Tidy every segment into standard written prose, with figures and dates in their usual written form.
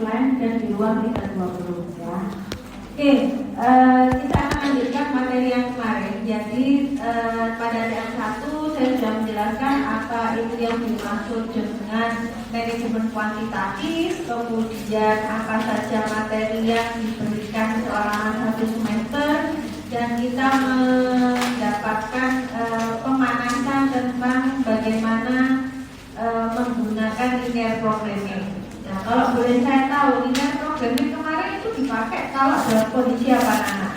offline dan di ruang 320 ya. Oke, kita akan lanjutkan materi yang kemarin. Jadi pada TM1 saya sudah menjelaskan apa itu yang dimaksud dengan manajemen kuantitatif, kemudian apa saja materi yang diberikan selama satu semester, dan kita mendapatkan pemanasan tentang bagaimana menggunakan linear programming. Nah, kalau boleh saya tahu, linear programming kemarin itu dipakai kalau dalam kondisi apa, Nana?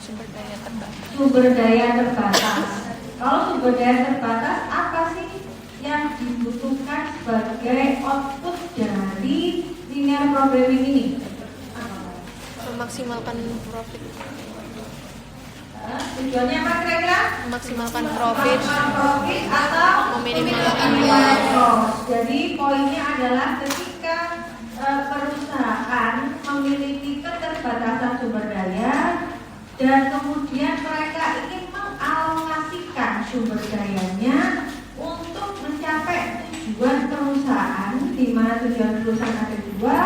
Sumber daya terbatas. Sumber daya terbatas. Kalau sumber daya terbatas, apa sih yang dibutuhkan sebagai output dari linear programming ini? Memaksimalkan profit. Tujuannya apa kira-kira? Memaksimalkan profit atau meminimalkan cost. Jadi poinnya adalah ketika perusahaan memiliki keterbatasan sumber daya dan kemudian mereka ingin mengalokasikan sumber dayanya untuk mencapai tujuan perusahaan, di mana tujuan perusahaan ada dua,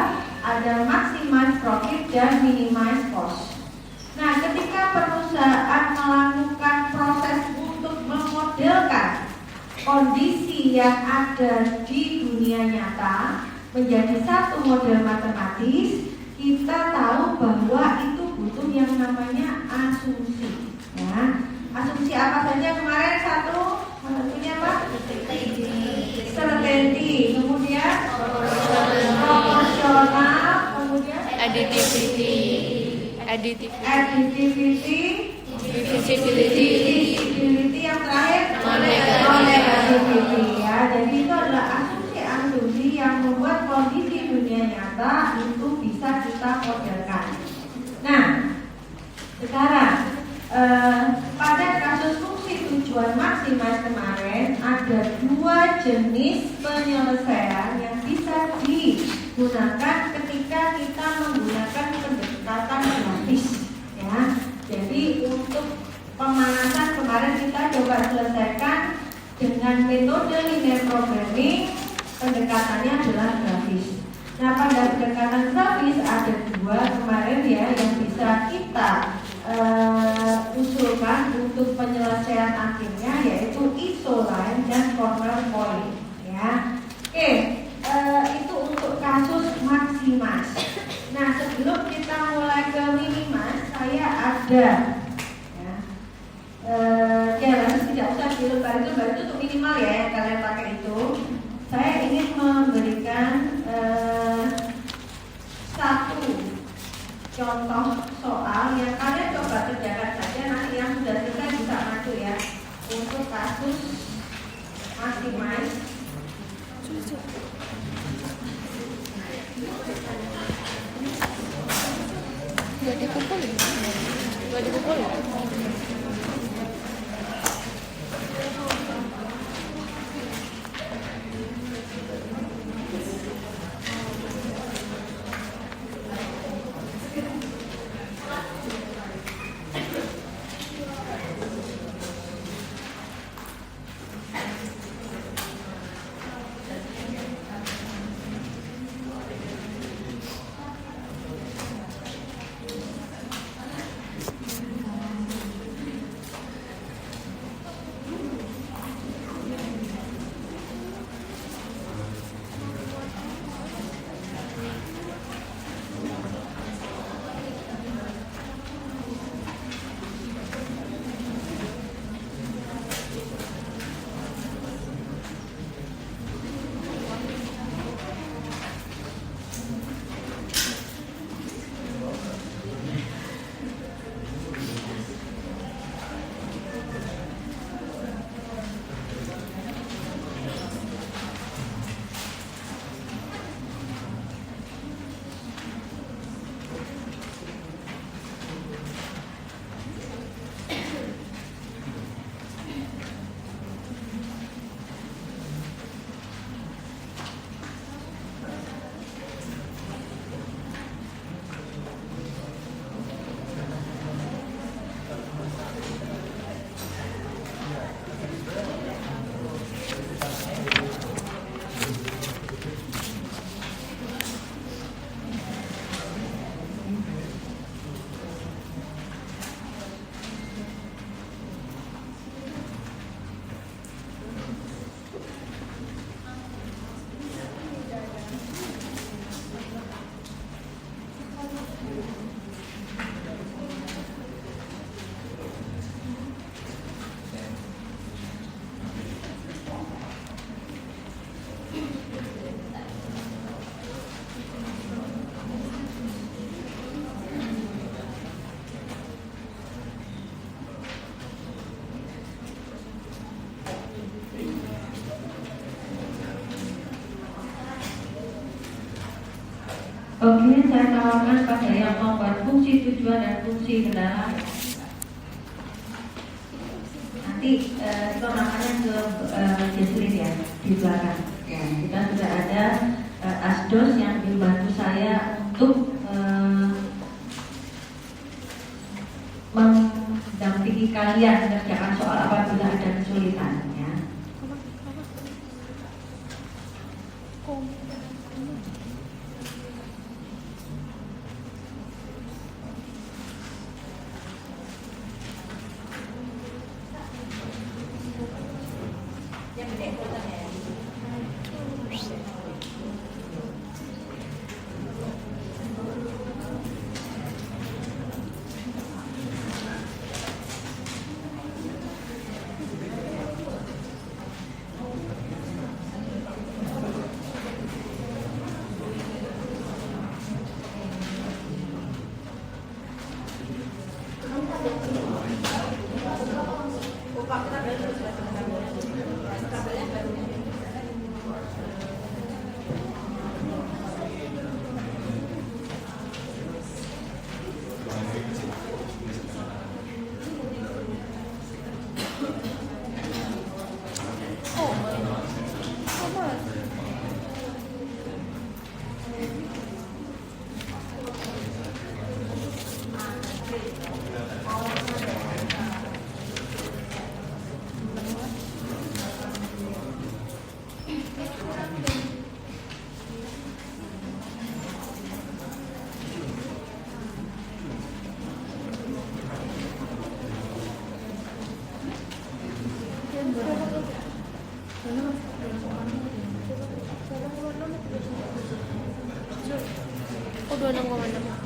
ada maximize profit dan minimize cost. Nah, ketika perusahaan melakukan proses untuk memodelkan kondisi yang ada di dunia nyata menjadi satu model matematis, kita tahu bahwa itu butuh yang namanya asumsi. Ya. Asumsi apa saja kemarin? Satunya apa? Certainty, kemudian proporsional, kemudian additivity, divisibility, yang terakhir non-negativity ya. Jadi itu adalah asumsi-asumsi yang membuat kondisi dunia nyata itu bisa kita modelkan. Nah, sekarang pada kasus fungsi tujuan maksimal kemarin ada dua jenis penyelesaian yang bisa digunakan ketika kita menggunakan pendekatan grafis ya. Jadi untuk pemanasan kemarin kita coba selesaikan dengan metode linear programming, pendekatannya adalah grafis. Nah, pada pendekatan grafis ada dua kemarin ya yang bisa kita usulkan untuk penyelesaian akhirnya, yaitu isoline dan corner point ya. Oke, itu untuk kasus maksimas. Nah, sebelum kita mulai ke minimas, saya ada tidak usah dilebar itu untuk minimal ya yang kalian pakai itu. Saya ingin memberikan satu contoh soal yang kalian coba kerjakan saja. Nanti yang sudah selesai bisa maju ya. Untuk kasus maksimal. Gak dikumpulin. Oke, saya tawarkan pada yang membuat fungsi tujuan dan fungsi kendala. Nanti makanya ke Jesslyn ya di belakang. Ya, kita sudah ada asdos yang membantu saya untuk mendampingi kalian mengerjakan soal apabila ada kesulitan. Ya. Oh, 26,6.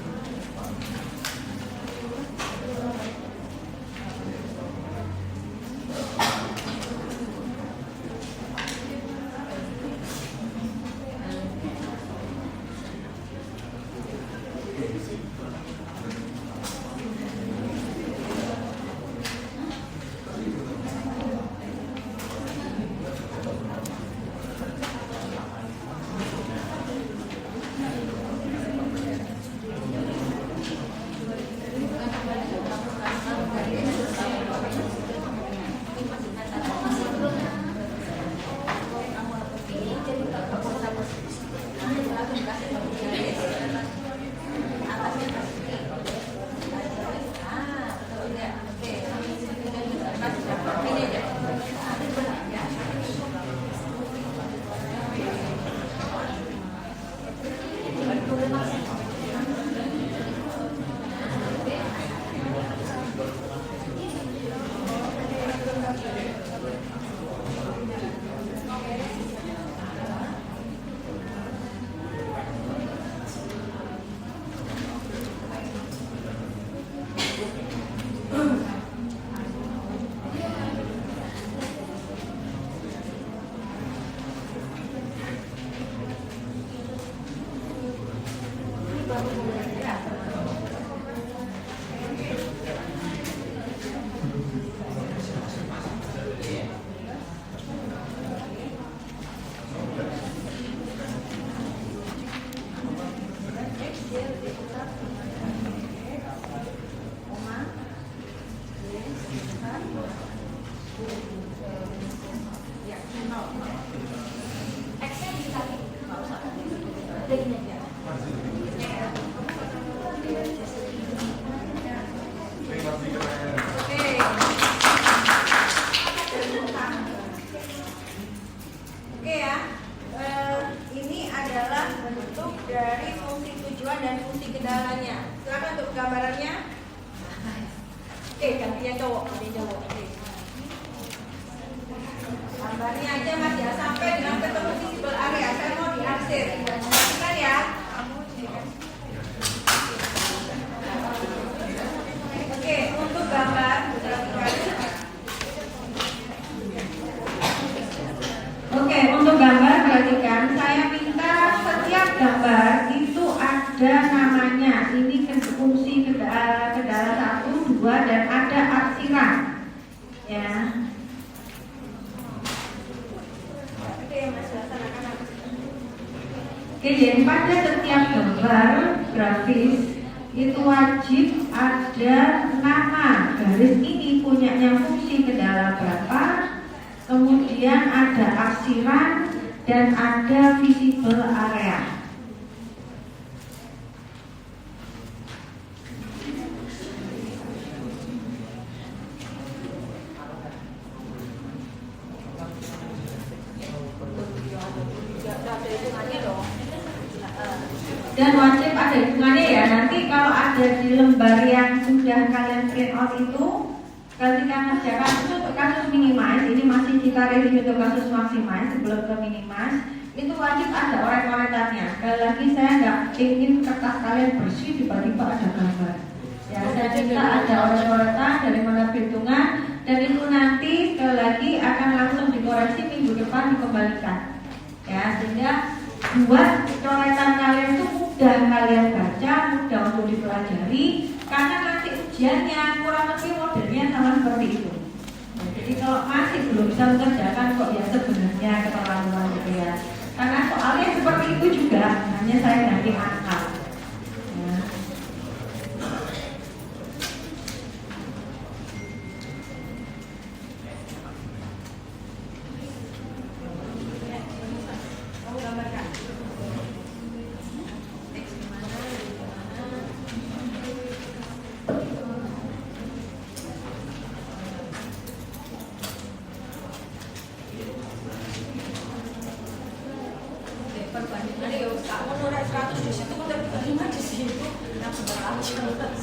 Oke ya, ini adalah bentuk dari fungsi tujuan dan fungsi kendalanya. Silakan untuk gambarannya. Oke, gantinya cowok, Oke. Gambarnya aja Mas ya, sampai dengan ketemu visible area. Saya mau diarsir. Perhatikan ya. Oke, untuk gambar Oke, untuk gambar perhatikan, saya minta setiap gambar itu ada namanya. Ini fungsi kendala 1, 2 dan ada arsiran. Ya. gambar grafis itu wajib ada nama garis ini punyanya fungsi kendala berapa, kemudian ada arsiran dan ada visible area. Dan wajib ada hitungannya ya. Nanti kalau ada di lembar yang sudah kalian print out itu, ketika ngerjakan itu untuk kasus minimize, ini masih kita review untuk kasus maximize sebelum ke minimize, itu wajib ada oret-oretannya. Sekali lagi saya nggak ingin kertas kalian bersih tiba-tiba ada gambar. Ya, saya minta ada oret-oretan dari mana perhitungan, dan itu nanti sekali lagi akan langsung dikoreksi minggu depan dikembalikan. Ya, sehingga buat coretan kalian itu mudah kalian baca, mudah untuk dipelajari, karena nanti ujiannya kurang lebih modelnya sama seperti itu. Nah, jadi kalau masih belum bisa mengerjakan kok ya sebenarnya keterlaluan gitu ya. Karena soalnya seperti itu juga, hanya saya ganti angka. Ya. Perbandingan ya kamu nurut 100 di situ udah 25 di situ, nah seberapa jelas.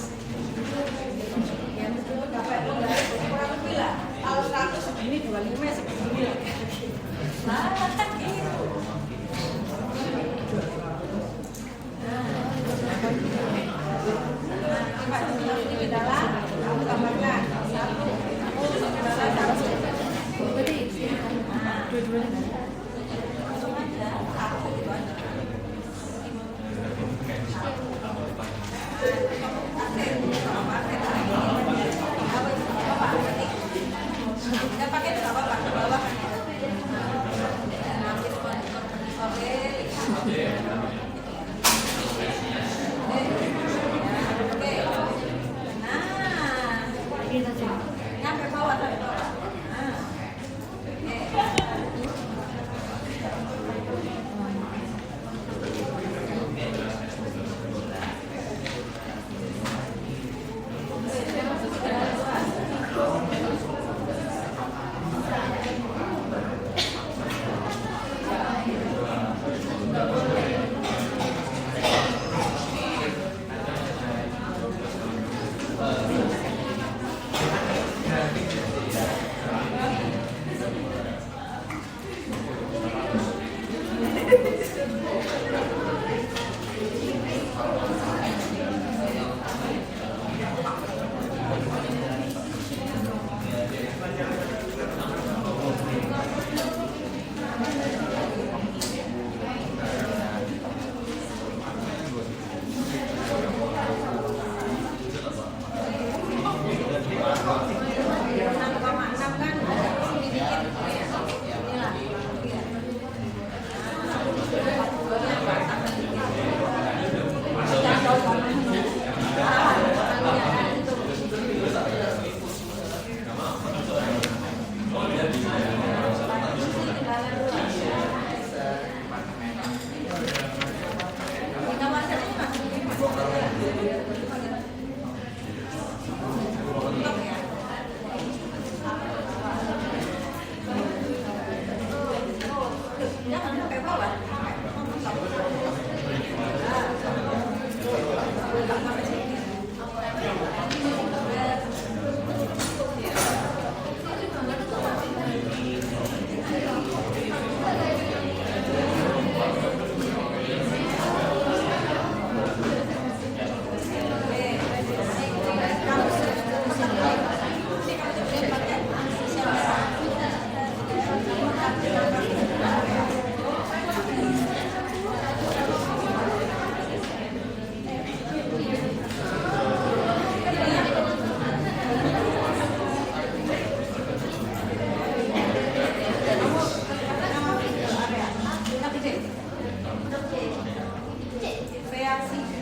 Ya meskipun dapat lo nggak kurang lebih lah. Kalau 100 segini 25 segini lah. Lah kan gitu. Nah, ini ke dalam, kamu tambahkan 1. Ke dalam 1. Dua-duanya.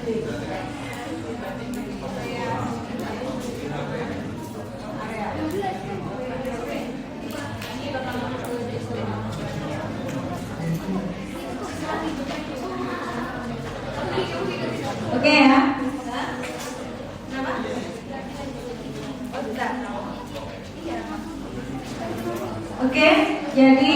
Oke ya. Oke, jadi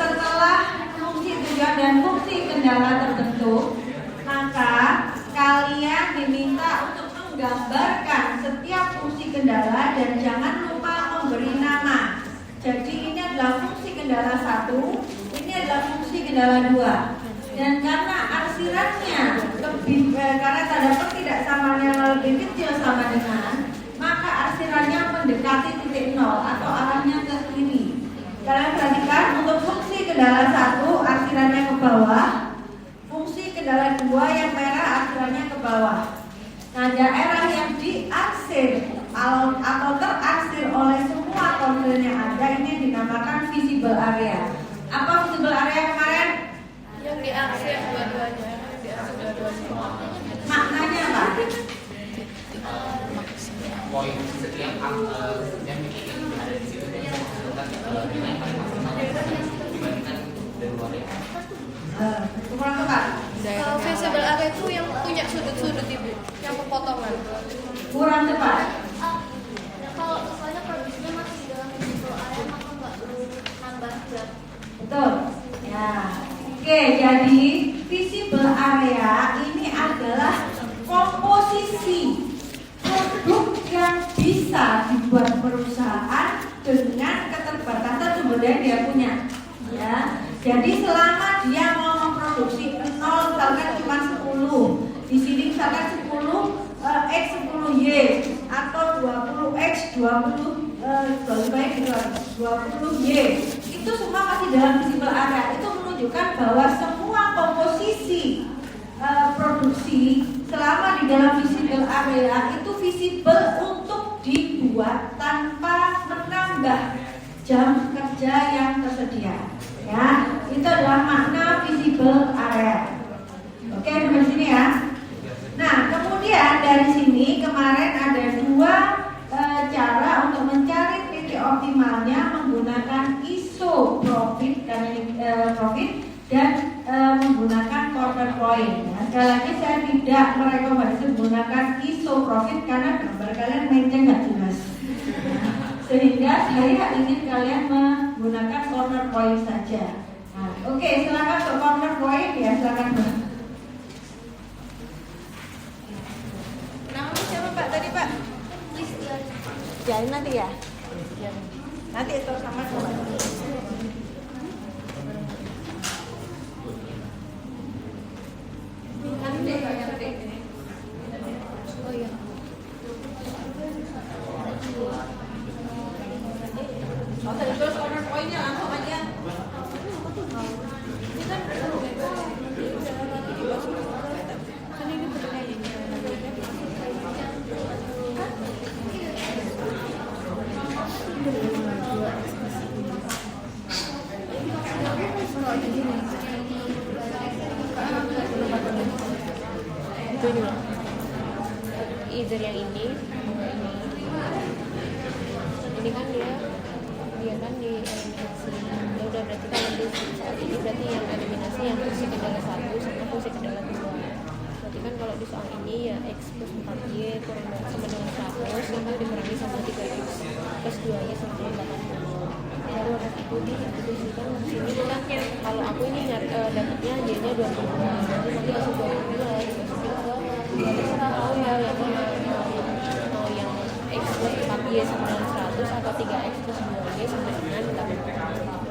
setelah fungsi tujuan dan fungsi kendala tertentu, maka kalian diminta untuk menggambarkan setiap fungsi kendala dan jangan lupa memberi nama. Jadi ini adalah fungsi kendala 1, ini adalah fungsi kendala 2. Dan karena arsirannya lebih karena tanda ketidaksamanya lebih kecil sama dengan, maka arsirannya mendekati titik 0 atau arahnya ke kiri. Kalian perhatikan untuk fungsi kendala 1 arsirannya ke bawah, fungsi kendala 2 yang merah arsirannya ke bawah. Nah, daerah yang diarsir atau terarsir oleh semua koordinat yang ada ini dinamakan visible area. Apa visible area kemarin? Yang diarsir dua-duanya. Maknanya apa? Poin setiap yang bikin ada di situ nilai paling maksimal dibandingkan dari luarnya. Kurang tepat. Kalau visible area itu yang punya sudut-sudut ibu, yang pepotongan. Kurang tepat. Kalau misalnya produksinya masih di dalam visible area maka nggak perlu nambah berat. Betul. Ya. Oke, jadi visible area ini adalah komposisi produk yang bisa dibuat perusahaan dengan keterbatasan sumber daya yang dia punya. Ya. Jadi selama dia mau memproduksi 0 misalkan cuma 10, di sini misalkan 10 X 10Y atau 20X 20Y, itu semua masih dalam visible area. Itu menunjukkan bahwa semua komposisi produksi selama di dalam visible area itu visible untuk dibuat tanpa menambah jam kerja yang tersedia. Ya, itu adalah makna visible area. Oke, sampai sini ya. Nah, kemudian dari sini kemarin ada dua cara untuk mencari titik optimalnya menggunakan ISO profit dan menggunakan corner point. Nah, sekali lagi saya tidak merekomendasi menggunakan ISO profit karena gambar kalian menceng nggak jelas. Sehingga saya ingin kalian menggunakan corner point saja. Nah, oke, silakan untuk corner point ya, silakan Mbak. Namanya siapa Pak tadi Pak? Jadi nanti ya. Nanti itu sama Oh iya. Oh, tadi terus corner point-nya langsung aja. Itu dulu. Either yang ini kan dia kan di eliminasi. Ya udah berarti kalau di saat ini berarti yang eliminasi yang fungsi kendala 1 sama fungsi kendala 2. Berarti kan kalau di soal ini ya X plus 4Y kurang sama dengan 100 itu dikurangi sama 3X plus 2Y sama dengan 80. Baru ada itu dituliskan di sini kan kalau aku ini dapatnya Y-nya 20. Jadi nanti masuk 20 dimasukin ke terserah mau ya mau yang X plus 4Y sama dengan 100 atau 3X plus 2Y sama dengan 80.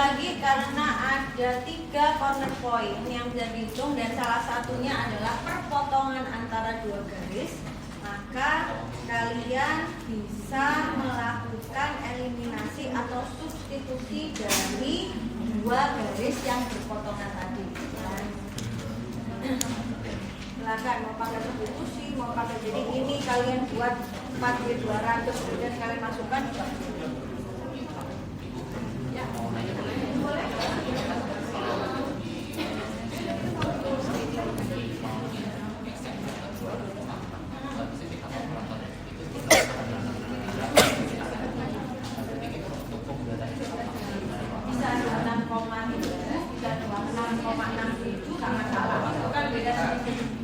lagi karena ada 3 corner point yang bisa dihitung dan salah satunya adalah perpotongan antara 2 garis, maka kalian bisa melakukan eliminasi atau substitusi dari 2 garis yang berpotongan tadi. Silakan mau pakai substitusi, mau pakai, jadi ini kalian buat 4B200 kemudian kalian masukkan. Ya. Bisa 26,7, bisa 26,67, nggak masalah. Itu kan beda sedikit.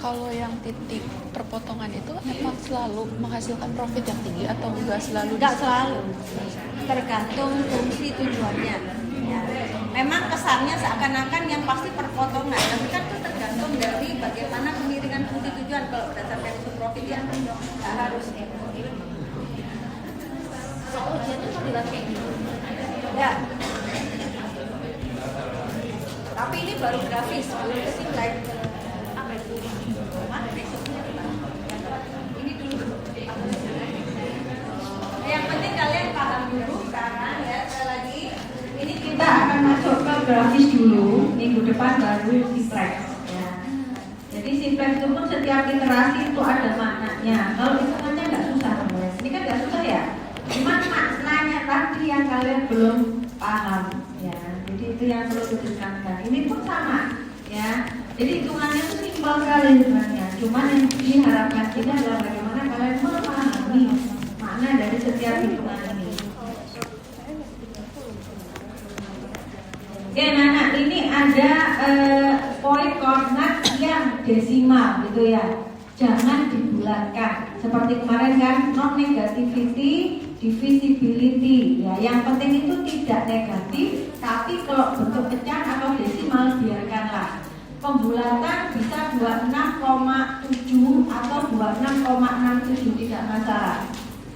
Kalau yang titik perpotongan itu emang selalu menghasilkan profit yang tinggi atau enggak selalu? Enggak selalu, tergantung fungsi tujuannya. Ya. Memang kesannya seakan-akan yang pasti perpotongan, tapi kan itu tergantung dari bagaimana kemiringan fungsi tujuan. Kalau berdasarkan itu profit ya nggak harus. Soal ujiannya mau dibuat kayak gitu. Ya. Tapi ini baru grafis, belum ke slide. Apa itu? Mana ini dulu. Yang penting kalian paham dulu sekarang ya. Sekali lagi, ini Kita akan masuk ke grafis dulu. Minggu depan baru simplex. Ya. Jadi simplex itu pun setiap iterasi itu ada maknanya. Kalau hitungannya nggak susah, guys. Ini kan nggak susah ya. Cuma maknanya tadi yang kalian belum paham. Ya. Jadi itu yang perlu ditekankan. Ini pun sama. Ya. Jadi hitungannya itu simpel sekali sebenarnya. Cuma yang diharapkan kita adalah bagaimana kalian memahami makna dari setiap hitungan ini. Oke, nah ini ada poin koordinat yang desimal gitu ya. Jangan dibulatkan. Seperti kemarin kan non negativity, divisibility. Ya, yang penting itu tidak negatif, tapi kalau bentuk pecahan atau desimal biarkanlah. Pembulatan bisa 26,7 atau 26,67 tidak masalah.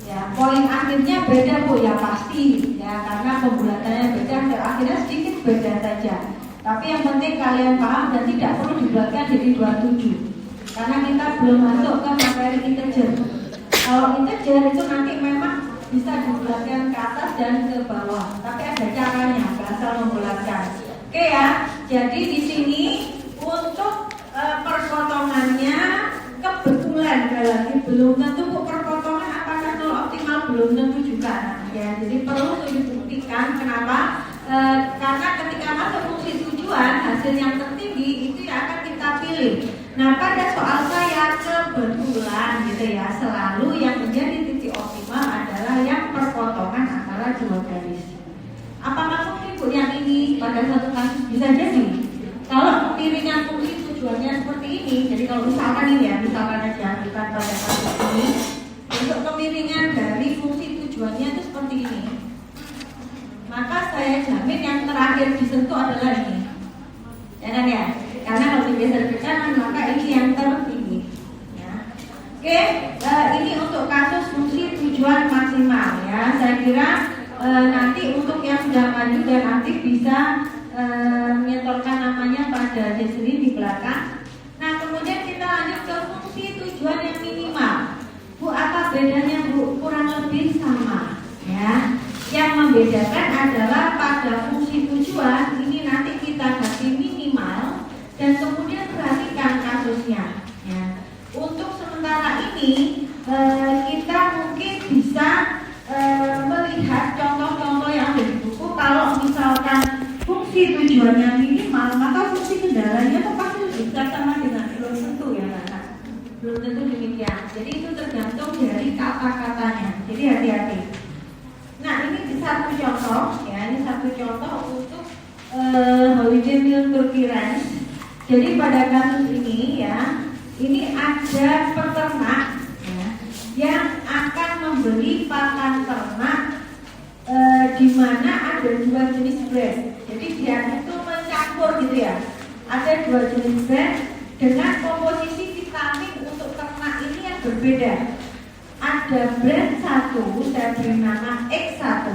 Ya, poin akhirnya beda Bu ya pasti ya karena pembulatannya beda, akhirnya sedikit beda saja. Tapi yang penting kalian paham dan tidak perlu dibulatkan jadi 27. Karena kita belum masuk ke materi integer. Kalau integer itu nanti memang bisa dibulatkan ke atas dan ke bawah, tapi ada caranya, nggak asal membulatkan. Oke ya, jadi di sini untuk perpotongannya kebetulan lagi belum tentu perpotongan apakah nol optimal belum tentu juga. Ya, jadi perlu dibuktikan kenapa? Karena ketika masuk fungsi tujuan hasil yang tertinggi itu yang akan kita pilih. Nah pada soal saya kebetulan gitu ya selalu yang menjadi titik optimal adalah yang perpotongan antara 2 garis. Apakah mungkin Bu yang ini pada satu kasus bisa jadi? Kalau kemiringan fungsi tujuannya seperti ini, jadi kalau misalkan ini ya, misalkan aja bukan pada kasus ini, untuk kemiringan dari fungsi tujuannya itu seperti ini, maka saya jamin yang terakhir disentuh adalah ini, ya kan ya? Karena kalau digeser ke kanan maka ini yang tertinggi. Ya. Oke, ini untuk kasus fungsi tujuan maksimal ya. Saya kira nanti untuk yang sudah maju dan aktif bisa menyetorkan namanya pada Jesslyn di belakang. Nah kemudian kita lanjut ke fungsi tujuan yang minimal. Bu, apa bedanya Bu? Kurang lebih sama ya. Yang membedakan adalah pada fungsi tujuan ini nanti kita ganti minimal dan kemudian perhatikan kasusnya ya. Untuk sementara ini kita mungkin bisa melihat contoh-contoh yang ada di buku. Kalau misalkan fungsi tujuannya minimal, maka fungsi kendalanya itu pasti bisa sama dengan belum tentu ya Kak. Belum tentu demikian. Jadi itu tergantung dari kata-katanya. Jadi hati-hati. Nah ini satu contoh ya, ini satu contoh untuk holiday meal Turkey ranch. Jadi pada kasus ini ya, ini ada peternak ya, yang akan membeli pakan ternak di mana jenis brand. Jadi dia itu mencampur gitu ya. Ada 2 jenis brand dengan komposisi vitamin untuk ternak ini yang berbeda. Ada brand 1 saya beri nama X1,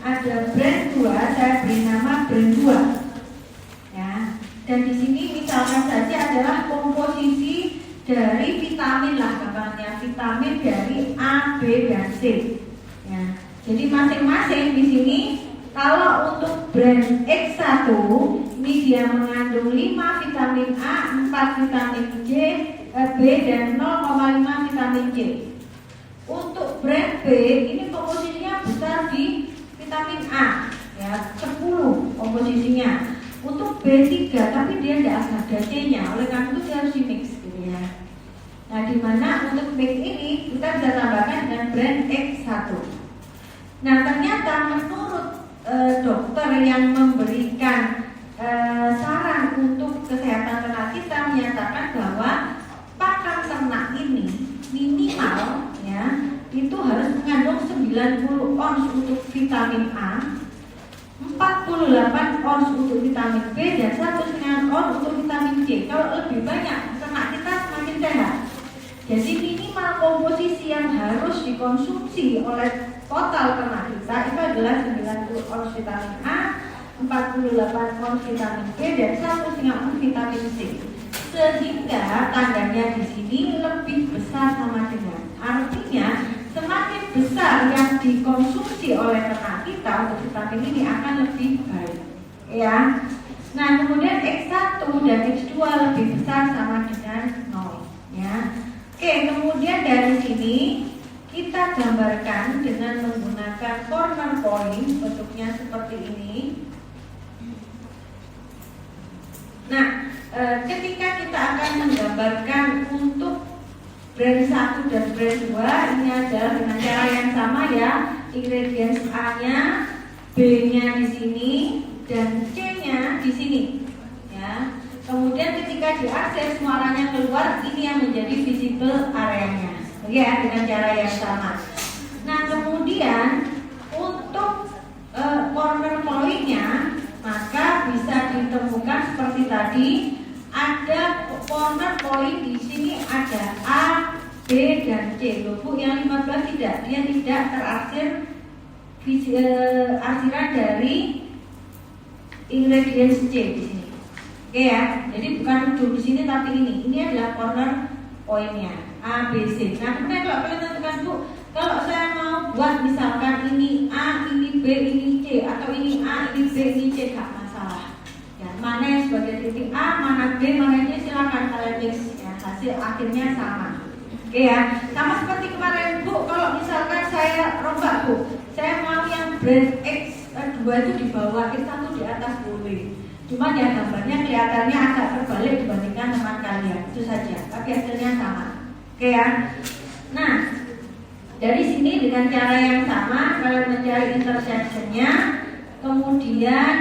ada brand 2 saya beri nama brand 2. Ya. Dan di sini misalkan saja adalah komposisi dari vitamin lah gampangnya, vitamin dari A, B, dan C. Ya. Jadi masing-masing di sini kalau untuk brand X1 ini dia mengandung 5 vitamin A, 4 vitamin B, dan 0,5 vitamin C. Untuk brand B ini komposisinya besar di vitamin A, ya 10 komposisinya. Untuk B3 tapi dia tidak ada C-nya, oleh karena itu dia harus di mix gitu ya. Nah, di mana untuk mix ini kita bisa tambahkan dengan brand X1. Nah, ternyata menurut dokter yang memberikan saran untuk kesehatan ternak kita menyatakan bahwa pakan ternak ini minimal ya itu harus mengandung 90 ons untuk vitamin A, 48 ons untuk vitamin B, dan 1,5 ons untuk vitamin C. Kalau lebih banyak ternak kita semakin sehat. Jadi minimal komposisi yang harus dikonsumsi oleh total ternak kita itu adalah 90 ons vitamin A, 48 ons vitamin B, dan 1,5 ons vitamin C. Sehingga tandanya di sini lebih besar sama dengan. Artinya semakin besar yang dikonsumsi oleh ternak kita untuk vitamin ini akan lebih baik, ya. Nah, kemudian X1 dan X2 lebih besar sama dengan 0, ya. Oke, kemudian dari sini kita gambarkan dengan menggunakan corner point, bentuknya seperti ini. Nah, ketika kita akan menggambarkan untuk brand 1 dan brand 2 ini adalah dengan cara yang sama ya. Ingredients A-nya, B-nya di sini, dan C-nya di sini. Ya. Kemudian ketika diakses muaranya keluar, ini yang menjadi visible areanya. Ya, dengan cara yang sama. Nah, kemudian untuk corner point-nya maka bisa ditemukan seperti tadi. Ada corner point di sini ada A, B, dan C. Loh Bu, yang 15 tidak, dia tidak terarsir arsiran dari ingredients C di sini. Oke ya, jadi bukan ujung di sini tapi ini. Ini adalah corner point-nya A, B, C. Nah, kemudian kalau kalian tentukan Bu, kalau saya mau buat misalkan ini A, ini B, ini C, atau ini A, ini B, ini C, gak masalah. Ya, mana yang sebagai titik A, mana B, mana C, silakan kalian mix ya, hasil akhirnya sama. Oke ya, sama seperti kemarin Bu, kalau misalkan saya rombak Bu, saya mau yang brand X2 itu di bawah, X1 di atas boleh. Cuma ya gambarnya kelihatannya agak terbalik dibandingkan teman kalian, itu saja, tapi hasilnya sama. Oke ya. Nah, dari sini dengan cara yang sama kalian mencari intersection-nya, kemudian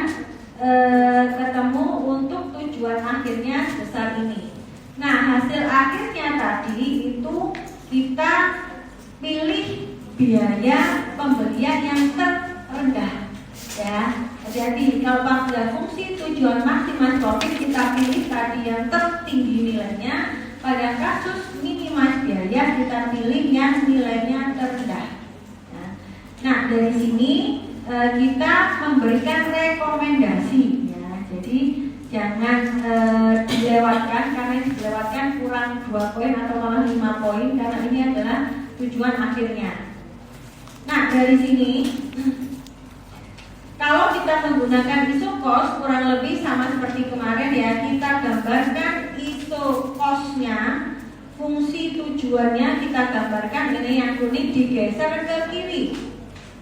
ketemu untuk tujuan akhirnya sebesar ini. Nah, hasil akhirnya tadi itu kita pilih biaya pembelian yang terendah ya. Jadi kalau pada fungsi tujuan maksimal profit kita pilih tadi yang tertinggi nilainya. Pada kasus minimal biaya kita pilih yang nilainya terendah. Nah, dari sini kita memberikan rekomendasi ya. Jadi jangan dilewatkan, karena dilewatkan kurang 2 poin atau malah 5 poin karena ini adalah tujuan akhirnya. Nah, dari sini kalau kita menggunakan isokos kurang lebih sama seperti kemarin ya, kita gambarkan isokosnya, fungsi tujuannya kita gambarkan, ini yang kuning digeser ke kiri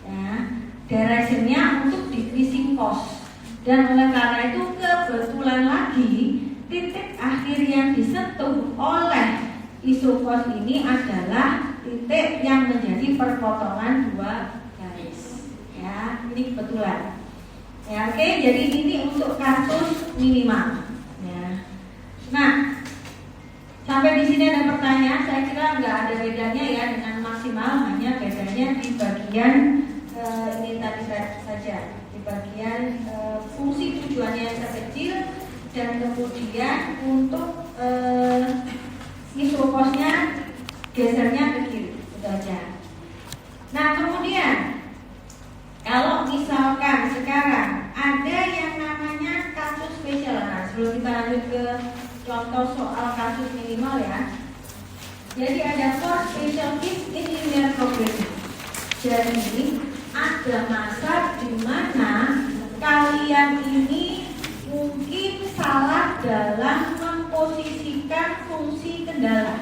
ya, directionnya untuk decreasing cost. Dan oleh karena itu kebetulan lagi titik akhir yang disentuh oleh isokos ini adalah titik yang menjadi perpotongan 2 garis ya, ini kebetulan ya. Oke, jadi ini untuk kasus minimal ya. Nah, sampai di sini ada pertanyaan? Saya kira nggak ada bedanya ya dengan maksimal, hanya bedanya di bagian ini tadi. diulangi saja di bagian fungsi tujuannya yang terkecil, dan kemudian untuk isoposnya gesernya ke kiri, itu aja. Nah kemudian kalau misalkan sekarang ada yang namanya kasus spesial, nah sebelum kita lanjut ke contoh soal kasus minimal ya. Jadi ada 4 special case in linear programming. Jadi ada masa di mana kalian ini mungkin salah dalam memposisikan fungsi kendala,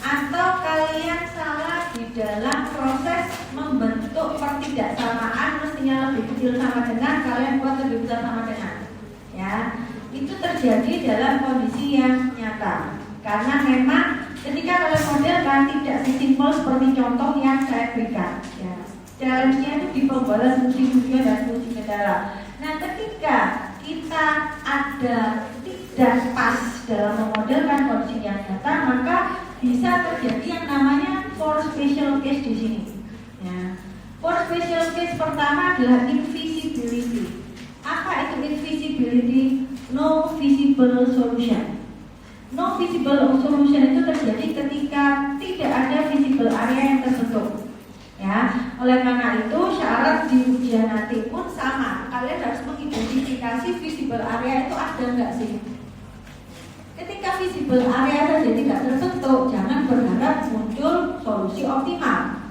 atau kalian salah di dalam proses membentuk pertidaksamaan, mestinya lebih kecil sama dengan, kalian buat lebih besar sama dengan. Ya, itu terjadi dalam kondisi yang nyata. Karena memang ketika kalian modelkan tidak sesimpel seperti contoh yang saya berikan. Ya, challenge-nya itu di pembalas fungsi tujuan dan fungsi kendala. Nah, ketika kita ada tidak pas dalam memodelkan kondisi yang nyata, maka bisa terjadi yang namanya 4 special case di sini. Ya. 4 special case pertama adalah invisibility. Apa itu invisibility? No visible solution. No visible solution itu terjadi ketika tidak ada visible area yang terbentuk. Ya, oleh karena itu syarat di ujian nanti pun sama. Kalian harus mengidentifikasi visible area itu ada nggak sih? Ketika visible area saja tidak terbentuk, jangan berharap muncul solusi optimal.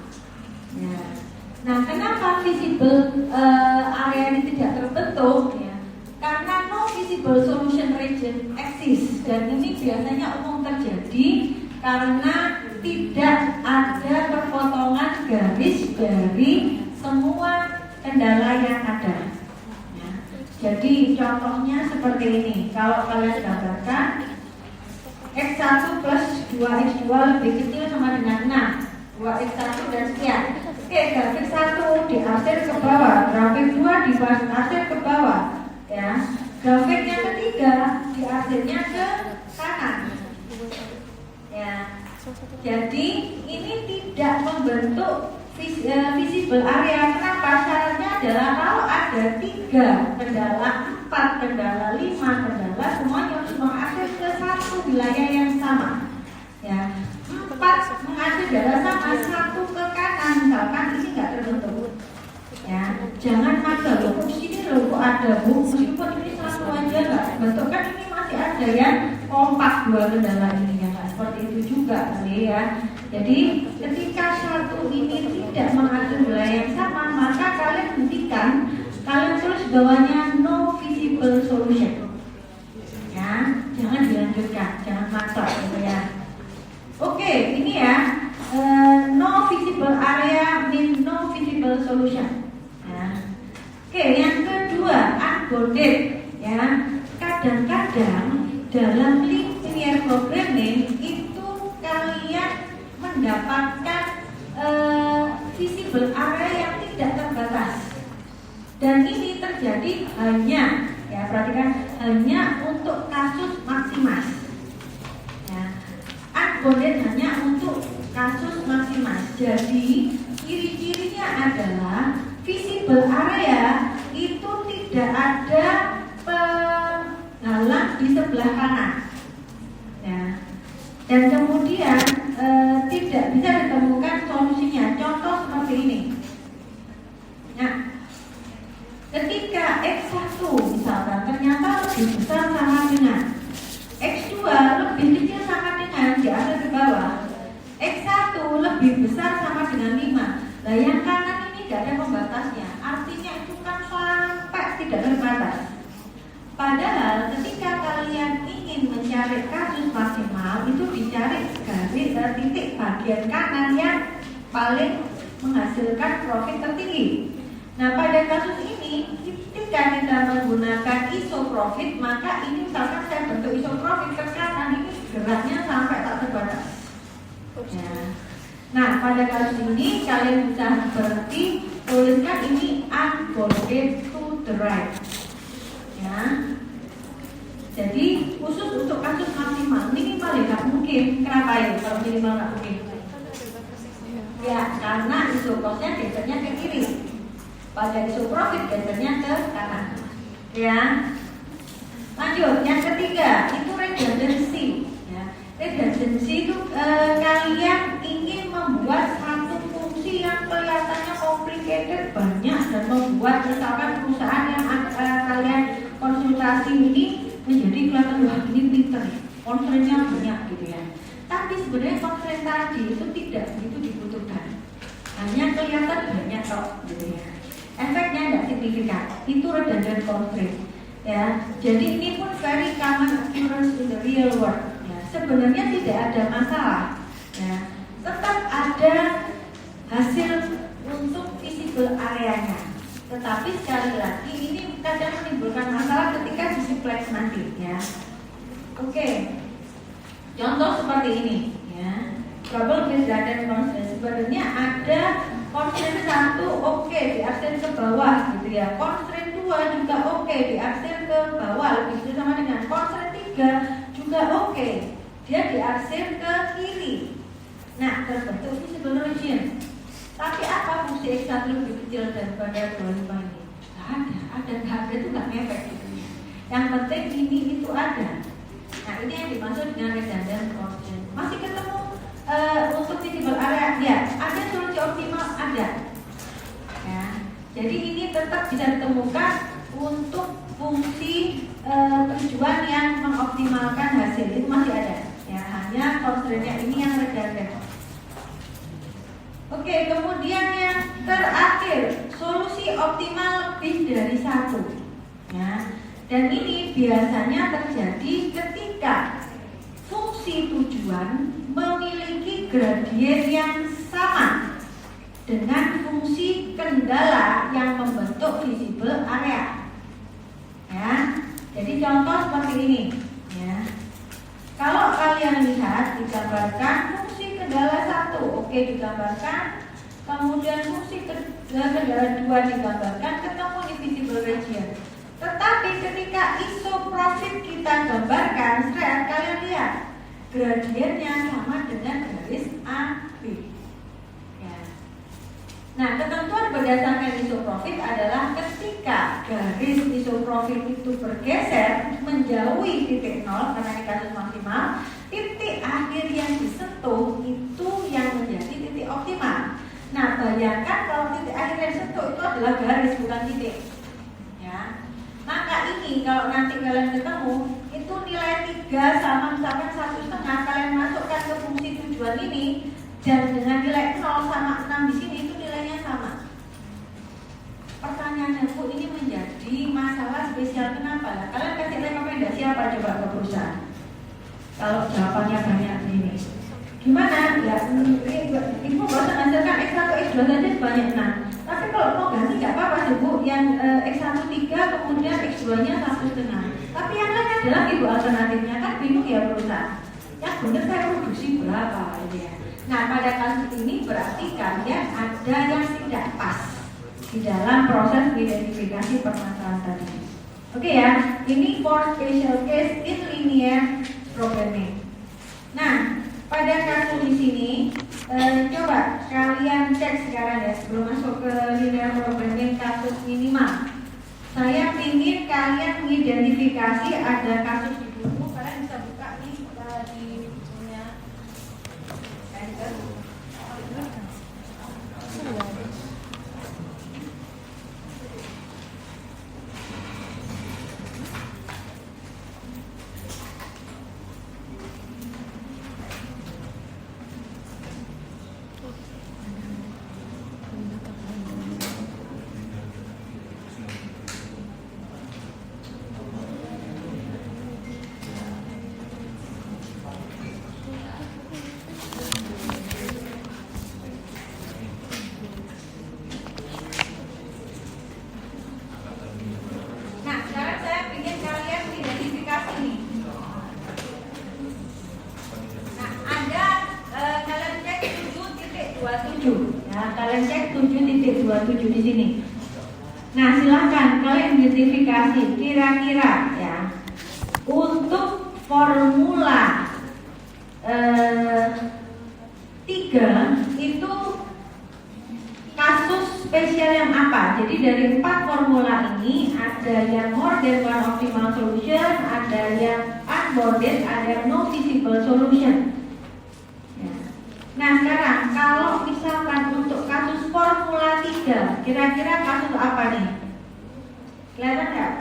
Ya. Nah, kenapa visible area ini tidak terbentuk? Ya. Karena no visible solution region exist, dan ini biasanya umum terjadi karena tidak ada perpotongan garis dari semua kendala yang ada. Ya. Jadi contohnya seperti ini. Kalau kalian gambarkan X1 plus 2X2 lebih kecil sama dengan 6, 2X1 dan sekian. Oke, grafik 1 diarsir ke bawah, grafik 2 diarsir ke bawah. Ya, grafik yang ketiga diarsirnya ke kanan. Ya, jadi ini tidak membentuk visible area. Kenapa? Syaratnya adalah kalau ada 3 kendala, 4 kendala, 5 kendala, semuanya harus mengarsir ke satu wilayah yang sama. Ya, 4 mengarsir ke arah sama, 1 ke kanan, misalkan ini nggak terbentuk. Ya, jangan maksa loh, di sini loh kok ada bu, meskipun ini satu aja nggak terbentuk, kan ini masih ada yang kompak 2 kendala ini ya, nggak seperti itu juga kali ya. Jadi ketika satu ini tidak mengatur wilayah yang sama, maka kalian hentikan, kalian tulis bawahnya no visible solution. Ya, jangan dilanjutkan, jangan maksa gitu ya. Oke, ini ya, no visible area mean no visible solution. Oke, yang kedua, unbounded. Ya, kadang-kadang dalam linear programming itu kalian mendapatkan visible area yang tidak terbatas. Dan ini terjadi hanya, ya perhatikan, hanya untuk kasus maksimas. Ya, unbounded hanya untuk kasus maksimas. Jadi ciri-cirinya adalah visible area itu tidak ada penghalang di sebelah kanan. Ya. Dan kemudian tidak bisa ditemukan solusinya. Contoh seperti ini. Nah, ketika X1 misalkan ternyata lebih besar sama dengan X2 lebih kecil sama dengan diarsir ke bawah, X1 lebih besar sama dengan 5. Nah, yang kanan tidak ada pembatasnya, artinya itu kan sampai tidak terbatas. Padahal ketika kalian ingin mencari kasus maksimal, itu dicari garis titik bagian kanan yang paling menghasilkan profit tertinggi. Nah, pada kasus ini ketika kita menggunakan isoprofit, maka ini misalkan saya bentuk isoprofit ke kanan, ini geraknya sampai tak terbatas. Ya. Nah, pada kasus ini kalian bisa berarti tuliskan ini unbounded to the right. Ya. Jadi khusus untuk kasus maksimal, minimal ya nggak mungkin. Kenapa ya kalau minimal nggak mungkin? Ya, karena isoposnya gesernya ke kiri. Pada isoprofit gesernya ke kanan. Ya. Lanjut, yang ketiga itu redundancy. Ya. Redundancy itu kalian ingin membuat satu fungsi yang kelihatannya complicated banyak dan membuat misalkan perusahaan yang kalian konsultasi ini menjadi kelihatan wah ini pinter ya, konstrennya banyak gitu ya. Tapi sebenarnya konstren tadi itu tidak begitu dibutuhkan. Hanya kelihatan banyak kok gitu ya. Efeknya tidak signifikan. Itu redundant constraint. Ya, jadi ini pun very common occurrence in the real world. Ya, sebenarnya tidak ada masalah. Ya, tetap ada hasil untuk visible areanya. Tetapi sekali lagi ini kadang menimbulkan masalah ketika disiplex nanti. Ya, oke. Contoh seperti ini. Ya, trouble with redundant constraint. Sebenarnya ada constraint 1 oke diarsir ke bawah gitu ya. Constraint 2 juga oke diarsir ke bawah, lebih itu sama dengan constraint 3 juga oke. Dia diarsir ke kiri. Nah, terbentuk visible region. Tapi apa fungsi X1 lebih kecil daripada 25 ini? Ada itu nggak ngefek gitu ya. Yang penting ini itu ada. Nah, ini yang dimaksud dengan redundant constraint. Masih ketemu untuk visible area, ya, ada solusi optimal ada. Ya, jadi ini tetap bisa ditemukan untuk fungsi tujuan yang mengoptimalkan hasil itu masih ada. Ya, hanya constraint-nya ini yang redundant. Oke, kemudian yang terakhir solusi optimal lebih dari satu. Ya, dan ini biasanya terjadi ketika fungsi tujuan memiliki gradien yang sama dengan fungsi kendala yang membentuk visible area. Ya, jadi contoh seperti ini. Ya, kalau kalian lihat digambarkan fungsi kendala 1 oke digambarkan, kemudian fungsi kendala 2 digambarkan, ketemu di visible region. Tetapi ketika isoprofit kita gambarkan, kalian lihat gradiennya sama dengan garis AB. Ya. Nah, ketentuan berdasarkan isoprofit adalah ketika garis isoprofit itu bergeser menjauhi titik 0 karena ini kasus maksimal, titik akhir yang disentuh itu yang menjadi titik optimal. Nah, bayangkan kalau titik akhir yang disentuh itu adalah garis bukan titik. Ya. Maka ini kalau nanti kalian ketemu itu nilai 3 sama misalkan 1,5 kalian masukkan ke fungsi tujuan ini dan dengan nilai 0 sama 6 di sini itu nilainya sama. Pertanyaannya Bu, ini menjadi masalah spesial kenapa lah? Kalian kasih rekomendasi apa coba ke perusahaan? Kalau jawabannya banyak begini, gimana? Ya, ibu gak usah ngajarkan X1, X2 saja sebanyak 6. Tapi kalau mau ganti nggak apa-apa sih Bu, yang X1 3 kemudian X2 nya 1,5. Tapi yang lain adalah ibu alternatifnya kan bingung ya perusahaan. Yang benar saya produksi berapa gitu ya. Nah, pada kasus ini berarti kalian ada yang tidak pas di dalam proses identifikasi permasalahan tadi. Oke ya, ini for special case in linear programming. Nah, pada kasus di sini coba kalian cek sekarang ya sebelum masuk ke linear programming kasus minimal. Saya ingin kalian mengidentifikasi ada kasus di buku. Kalian bisa buka nih di bukunya. Kalian cek 7.27 di sini. Nah, silahkan kalian identifikasi kira-kira ya untuk formula 3 itu kasus spesial yang apa? Jadi dari 4 formula ini ada yang more than one optimal solution, ada yang unbounded, ada yang no visible solution. Ya. Nah sekarang kalau misalkan untuk kasus formula 3, kira-kira kasus apa nih? Kelihatan nggak?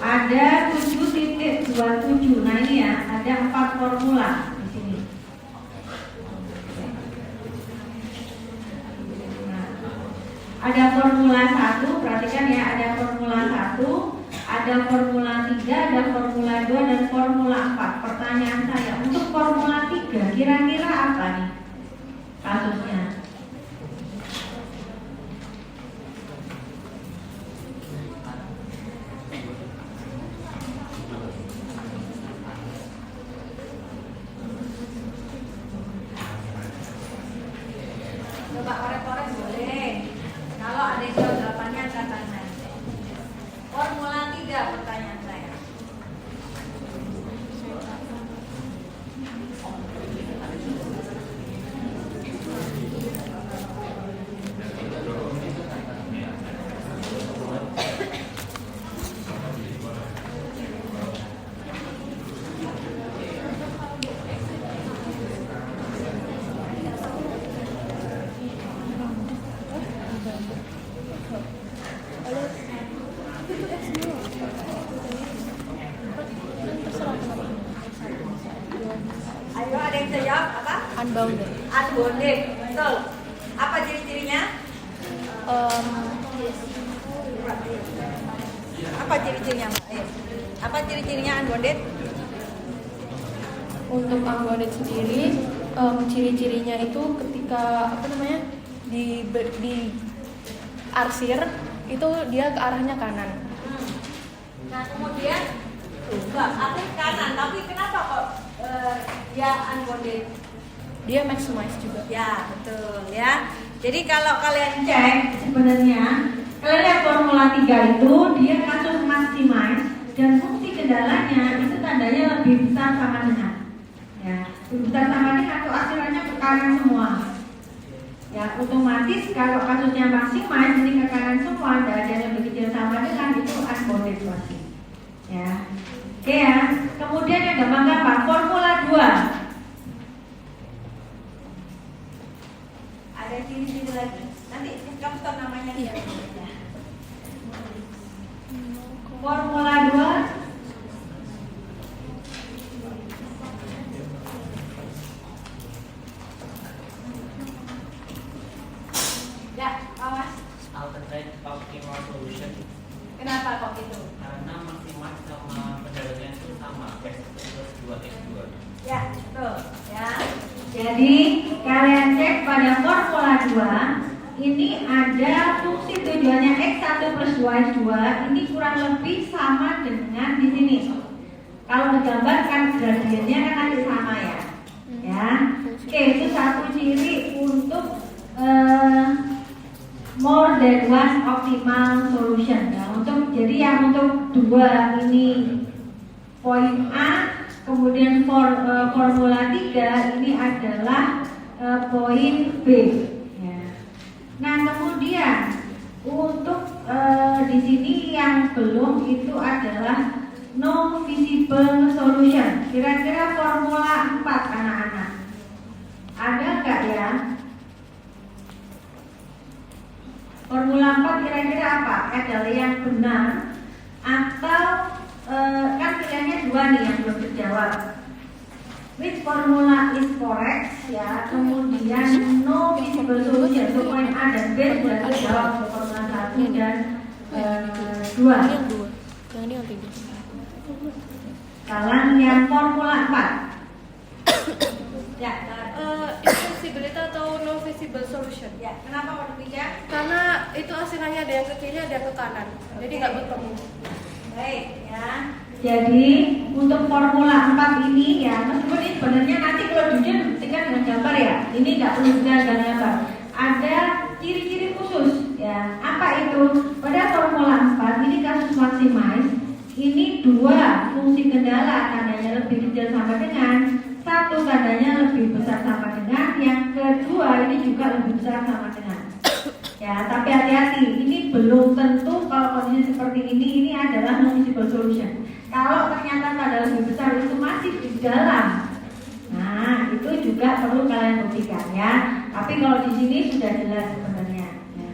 Ada 7.27. Nah ini ya, ada 4 formula di sini. Nah, ada formula 1, perhatikan ya, ada formula 1, ada formula 3, ada formula 2 dan formula 4. Pertanyaan saya, untuk formula 3 kira-kira apa nih kasusnya? Coba korek-korek boleh. Kalau ada yang jawab jawabannya angkat tangan. Formula 3 pertanyaan saya. Ayo ada yang bisa jawab apa? Unbounded. Unbounded. Betul. Apa ciri-cirinya? Apa ciri-cirinya? Ayo. Apa ciri-cirinya unbounded? Untuk unbounded sendiri, ciri-cirinya itu ketika di arsir itu dia ke arahnya kanan. Nah kemudian arah kanan, tapi kenapa kok dia unbounded? Dia maximize juga. Ya betul ya. Jadi kalau kalian Cek sebenarnya kalian lihat formula 3 itu dia kasus maximize dan fungsi kendalanya itu tandanya lebih besar sama dengan ya, lebih besar sama dengan atau akhirannya ke kanan semua. Ya otomatis kalau kasusnya maximize ini ke kanan semua, dan yang lebih kecil sama dengan itu unbounded pasti. Ya. Oke ya. Kemudian yang gampang-gampang formula 2. ada ciri-ciri lagi. Nanti kamu tahu namanya. Iya. Formula 2 Ya, awas. Alternate optimal solution Kenapa kok gitu? karena maksimal sama pendalamannya itu sama X plus 2X2. Ya, betul. Ya. Jadi kalian cek pada formula 2 ini ada fungsi tujuannya X1 plus 2X2 ini kurang lebih sama dengan di sini. Kalau digambarkan gradiennya kan nanti sama ya. Ya. Oke, itu satu ciri untuk more than one optimal solution ya. Untuk jadi yang untuk 2 ini poin A, kemudian formula 3 ini adalah poin B ya. Nah kemudian untuk di sini yang belum itu adalah no visible solution. Kira-kira formula 4 anak-anak ada nggak ya? Formula 4 kira-kira apa? Adalah yang benar atau kan pilihannya 2 nih yang belum terjawab. Which formula is correct ya? Kemudian no visible solution. So poin A dan B sudah terjawab untuk formula 1 dan 2. Ini yang 2. Yang ini yang 3. Sekarang yang formula 4. Ya. Invisibility atau no visible solution. Ya. Kenapa kok demikian? Karena itu asilannya ada yang ke kiri, ada yang ke kanan. Jadi nggak bertemu. Baik, ya. Jadi untuk formula 4 ini ya, meskipun ini sebenarnya nanti kalau jujur buktikan dengan gambar ya, ini nggak perlu dengan gambar. Ada ciri-ciri khusus ya. Apa itu? Pada formula 4 ini kasus maximize ini 2 fungsi kendala tandanya lebih kecil sama dengan, 1 tandanya lebih besar sama dengan, yang kedua ini juga lebih besar sama dengan. Ya, tapi hati-hati, ini belum tentu kalau kondisi seperti ini adalah non-visible solution. Kalau ternyata tanda lebih besar itu masih di dalam, nah itu juga perlu kalian buktikan ya. Tapi kalau di sini sudah jelas sebenarnya. Ya.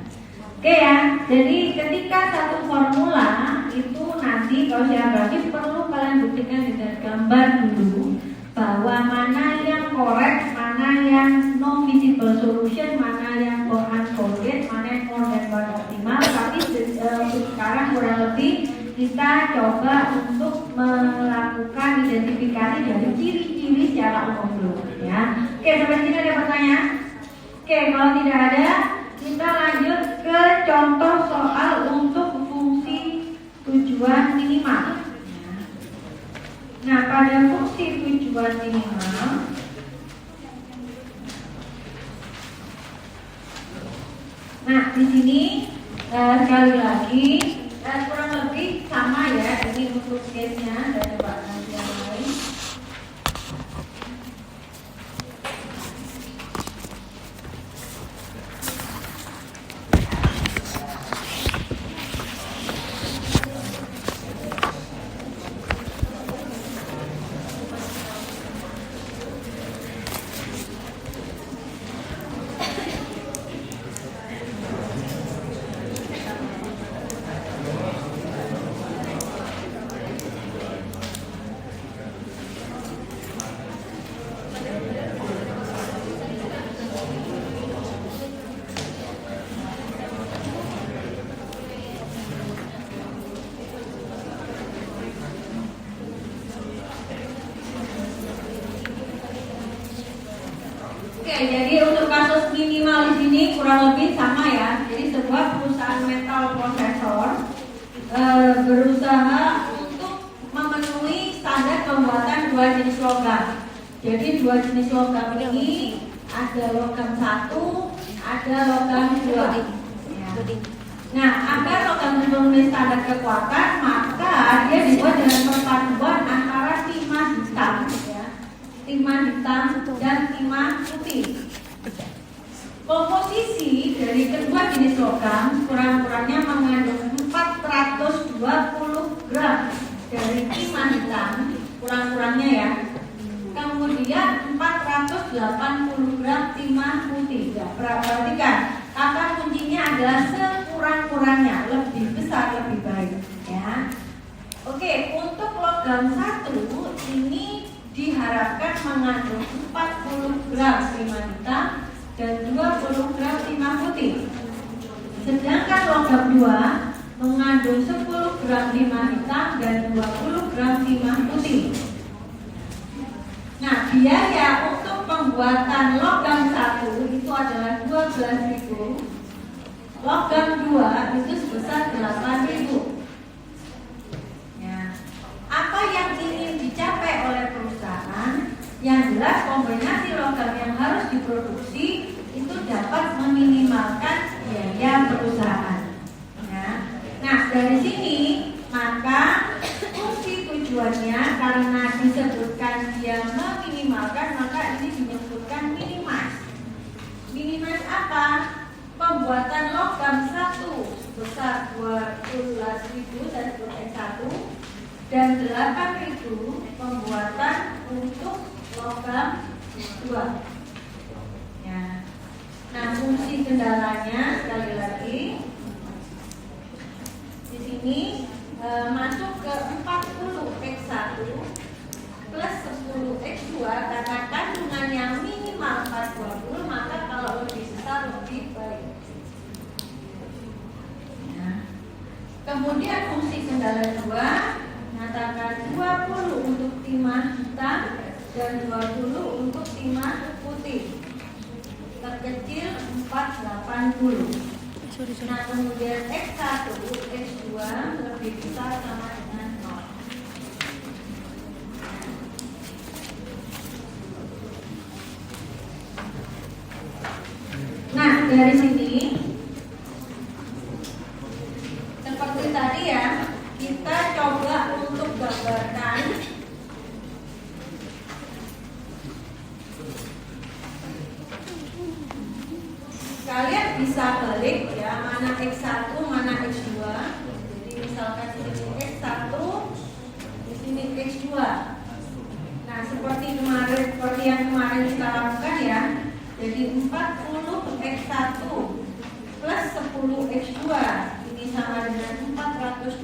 Oke ya, jadi ketika satu formula itu nanti kalau secara grafis perlu kalian buktikan dengan gambar dulu bahwa mana yang correct, mana yang non-visible solution, mana yang unfolded, mana yang more than one optimal. Tapi sekarang kurang lebih kita coba untuk melakukan identifikasi dari ciri-ciri secara umum dulu ya. Oke, sampai sini ada pertanyaan? Oke, kalau tidak ada, kita lanjut ke contoh soal untuk fungsi tujuan minimal. Nah, pada fungsi tujuan minimal, nah di sini sekali lagi kurang lebih sama ya. Ini untuk case-nya, saya coba nanti yang lain. Oke, jadi untuk kasus minimal di sini kurang lebih sama ya. Jadi sebuah perusahaan metal prosesor berusaha untuk memenuhi standar pembuatan 2 jenis logam. Jadi 2 jenis logam ini ada logam 1, ada logam 2. Ya. Nah, agar logam memenuhi standar kekuatan, maka dia dibuat dengan perpaduan antara timah hitam, ya, timah hitam dan timah putih. Komposisi dari kedua jenis logam kurang-kurangnya mengandung 420 gram dari timah hitam, kurang-kurangnya ya. Kemudian 480 gram timah putih. Ya, perhatikan, kata kuncinya adalah sekurang-kurangnya, lebih besar lebih baik. Ya. Oke, untuk logam 1 ini diharapkan mengandung 40 gram timah hitam dan 20 gram timah putih. Sedangkan logam 2 mengandung 10 gram timah hitam dan 20 gram timah putih. Nah, biaya untuk pembuatan logam 1 itu adalah 12.000. Logam 2 itu sebesar 8.000. Ya. Apa yang ingin dicapai oleh perusahaan? Yang jelas kombinasi logam yang harus diproduksi itu dapat meminimalkan biaya perusahaan. Ya. Nah, dari sini maka fungsi tujuannya karena disebutkan dia meminimalkan, maka ini disebutkan minimize. Minimize apa? Pembuatan logam 1 sebesar 12.000 saya sebutkan 1 dan 8.000 pembuatan untuk logam 2. Ya. Nah, fungsi kendalanya sekali lagi di sini masuk ke 40x1 plus 10x2 karena kandungannya minimal 420, maka kalau lebih besar lebih baik. Ya. Kemudian fungsi kendala 2 nyatakan 20 untuk timah hitam dan 20 untuk timah putih. Terkecil 480. Nah, kemudian X1, X2 lebih besar sama dengan 0. Nah, dari sini seperti tadi ya, kita coba kalian bisa balik ya, mana X1, mana X2. Jadi misalkan di sini X1, di sini X2. Nah, seperti yang kemarin kita lakukan ya. Jadi 40 X1 plus 10 X2 ini sama dengan 420.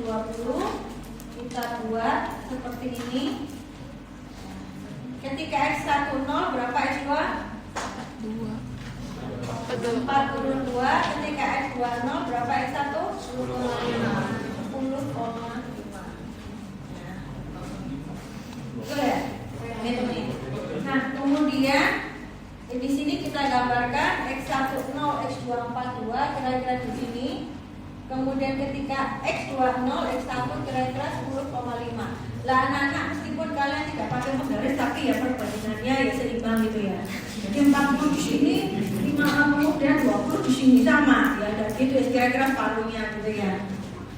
Kita buat seperti ini. Ketika X1 0, berapa X2? 2. 42. Ketika X2 0, berapa X1? 10,5. Betul ya? Nah, kemudian di sini kita gambarkan X1 0, X2 42 kira-kira di sini. Kemudian ketika X2 0, X1 kira-kira 10,5. Lah anak-anak, meskipun kalian tidak pakai menggaris, tapi ya perbandingannya ya seimbang gitu ya. Jadi 40 di sini, 50 dan 20 di sini sama ya, dan gitu ya, kira-kira separuhnya gitu ya.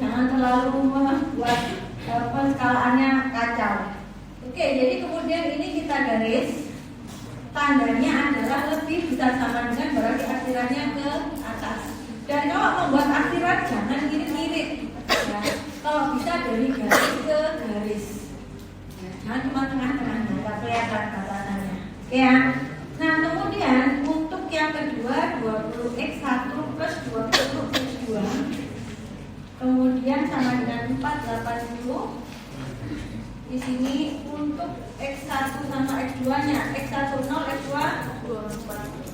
Jangan terlalu membuat penskalaannya kacau. Oke, jadi kemudian ini kita garis. Tandanya adalah lebih bisa sama dengan berarti akhirannya ke atas. Dan kalau membuat akhiran jangan mirip-mirip ya. Kalau bisa dari garis ke garis ya, jangan cuma tengah-tengah, nggak kelihatan batasannya ya. Nah, kemudian untuk yang kedua 20x1 plus 20x2 kemudian sama dengan 480. Di sini untuk X1 sama X2 nya, X1 0, X2 24.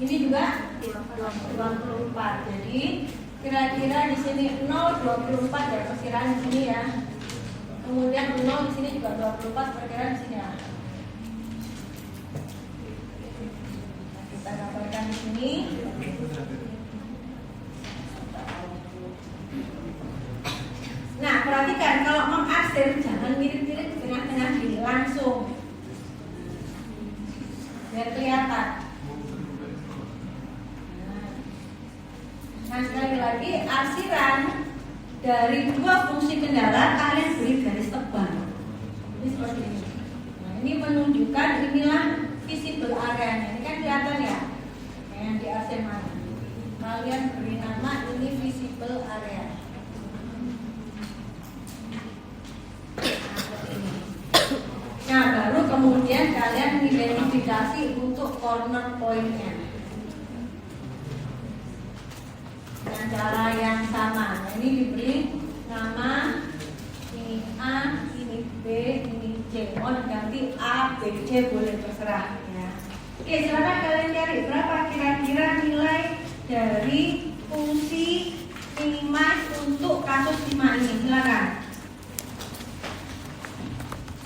Ini juga 24. Jadi kira-kira di sini 0 24 ya, perkiraan di sini ya. Kemudian 0 di sini juga 24, perkiraan di sini ya. Nah, kita gambarkan di sini. Nah, perhatikan kalau mengarsir jangan mirip-mirip di tengah-tengah gini, langsung biar kelihatan. Nah, sekali lagi arsiran dari dua fungsi kendala kalian beri garis tebal. Ini seperti ini. Nah, ini menunjukkan inilah visible area. Ini kan kelihatan ya, yang di arsir mana. Kalian beri nama ini visible area. Nah, baru kemudian kalian mengidentifikasi untuk corner point-nya dengan cara yang sama. Nah, ini diberi nama ini A, ini B, ini C. Mau diganti A, B, C boleh terserah ya. Oke, silakan kalian cari berapa kira-kira nilai dari fungsi minima untuk kasus 5 ini. Silakan.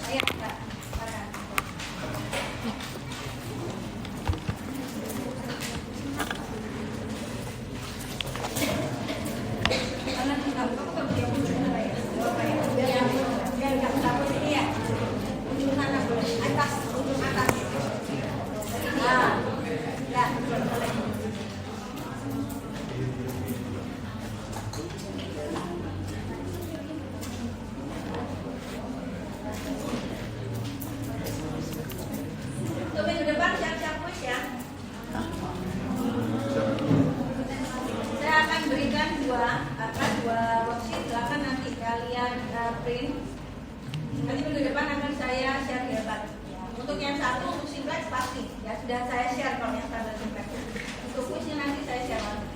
Ayo, Kak. Nanti minggu depan akan saya share di depan. Untuk yang satu, untuk simplex pasti ya sudah saya share kalau yang standar simplex. Untuk kuisnya nanti saya share lagi.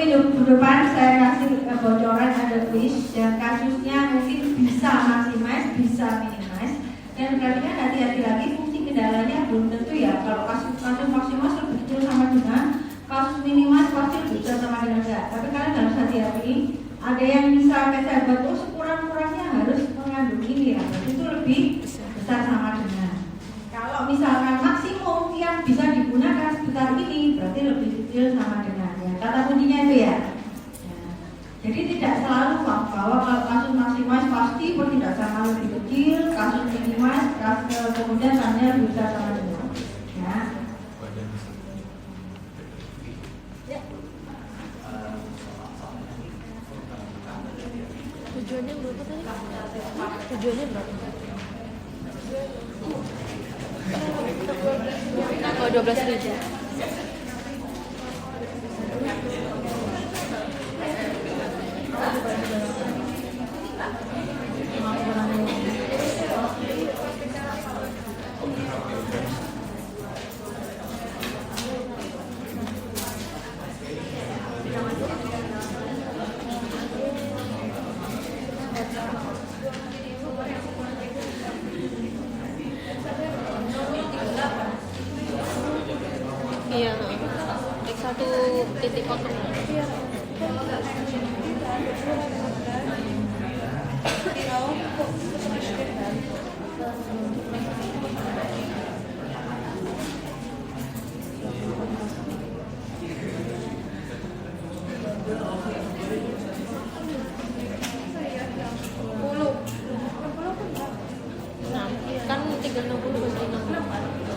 minggu depan saya kasih bocoran ada quiz dan kasusnya mungkin bisa maksimis, bisa minimis. Dan berarti kan hati-hati lagi fungsi kendalanya belum tentu ya. Kalau kasus maksimal lebih kecil sama dengan kasus minimis pasti lebih besar sama dengan enggak. Tapi kalian harus hati-hati. Ada yang bisa saya buat sekurang-kurangnya harus mengandung ini ya. Berarti itu lebih besar sama dengan. Kalau misalkan maksimum yang bisa digunakan sekitar ini berarti lebih kecil sama dengan ya. Kata kuncinya itu ya. Jadi tidak selalu bahwa kalau kasus maksimal pasti tidak sama lebih kecil, kasus minimal kemudian tanya lebih besar sama dengan ya. Tujuannya berapa tadi? Tujuannya berapa? Oh, 12.000. Iya, X1 titik potong. Nah, kan 360 masih 64.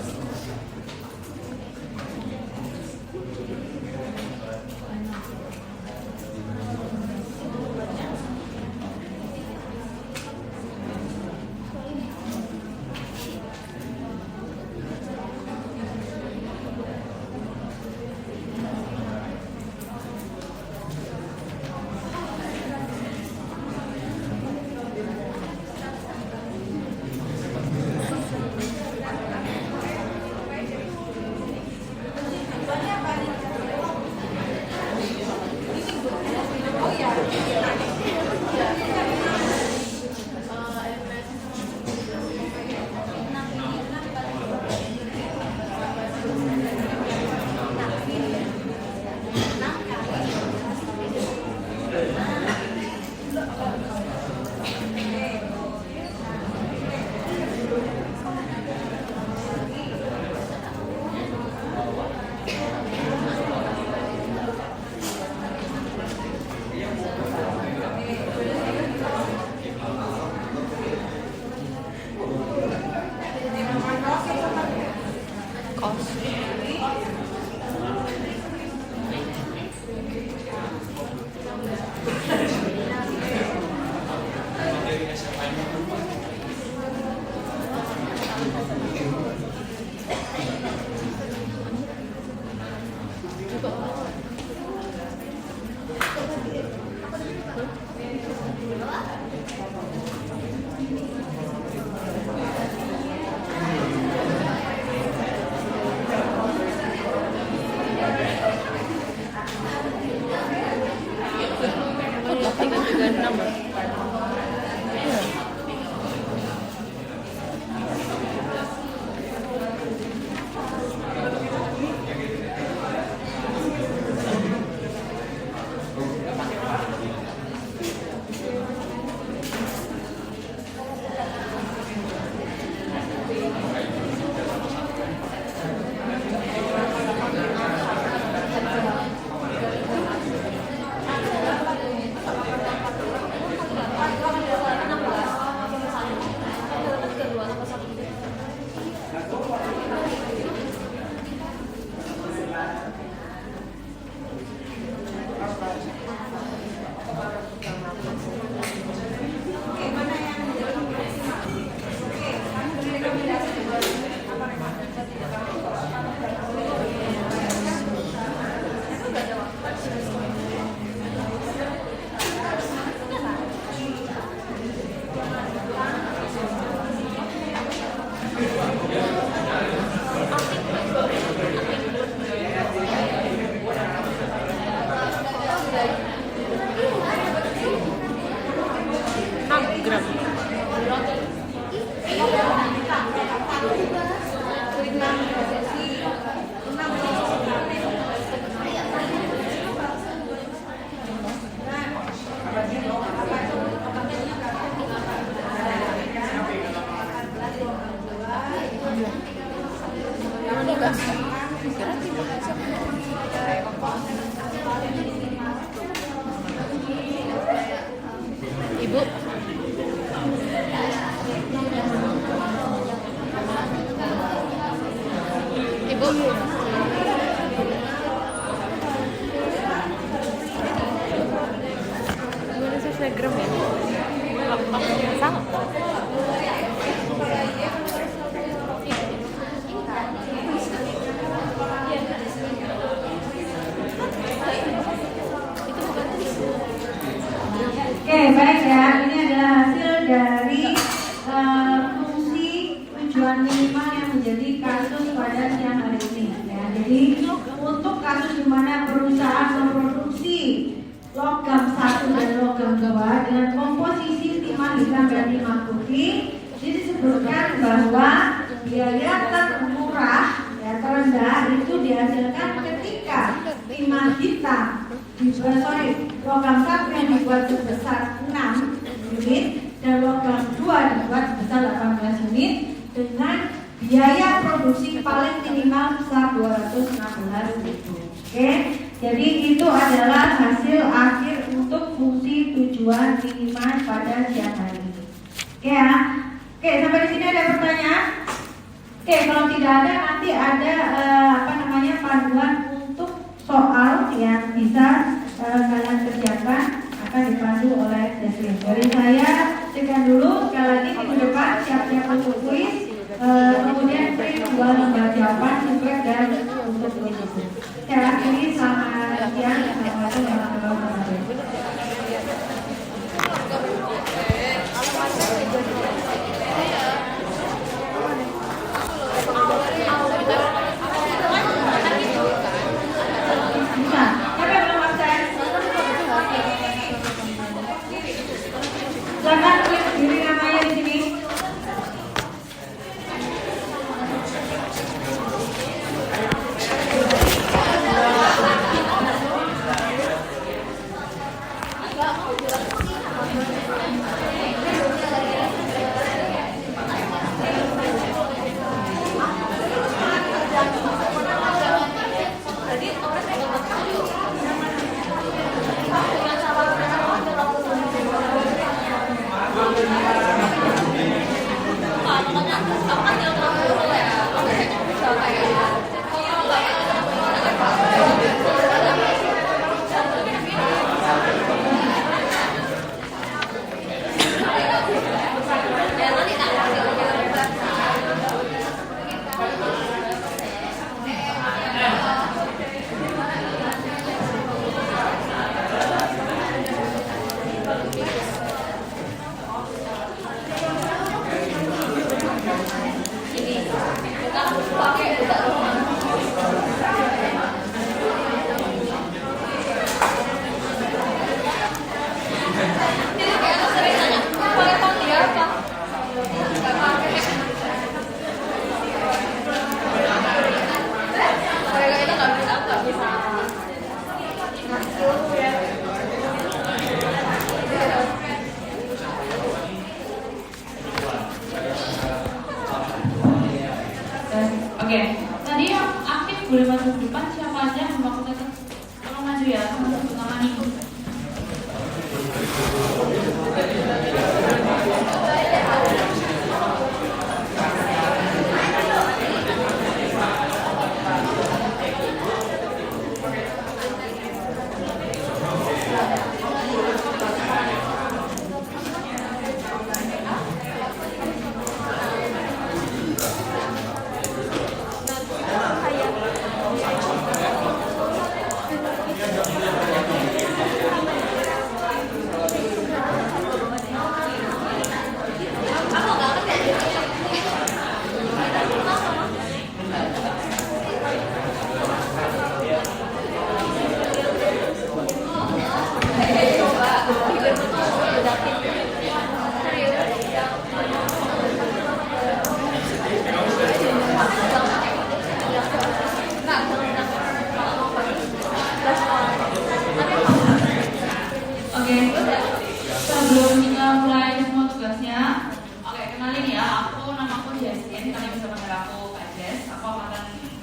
ditugaskan. Kira tidak bisa. Ibu. Ibu. Gimana sih Instagram ya? Sama. Oke, baik ya. Ini adalah hasil dari fungsi tujuan minimal yang menjadi kasus pada siang hari ini. Ya, jadi untuk kasus di mana perusahaan memproduksi logam 1 dan logam 2 dengan komposisi timah hitam dan timah putih, disebutkan bahwa biaya termurah ya terendah itu dihasilkan ketika timah hitam logam 1 yang dibuat sebesar 6 unit dan logam 2 dibuat sebesar 18 unit dengan biaya produksi paling minimal sebesar 216.000. Oke, jadi itu adalah hasil akhir untuk fungsi tujuan minimal pada siang hari ini. Oke ya. Oke, sampai di sini ada pertanyaan? Oke, kalau tidak ada nanti ada panduan untuk soal yang bisa kalian kerjakan akan dipandu oleh Deswin. Dari saya sekian dulu. Sekali lagi minggu depan siap-siap untuk kuis, kemudian print 2 lembar jawaban suplek dan untuk kuis itu. Saya akhiri, selamat siang. Assalamualaikum warahmatullahi wabarakatuh. Silakan tulis diri namanya di sini. Oke, tadi yang aktif boleh masuk ke depan, siapa aja yang mau tetap tolong maju ya, untuk mengamani.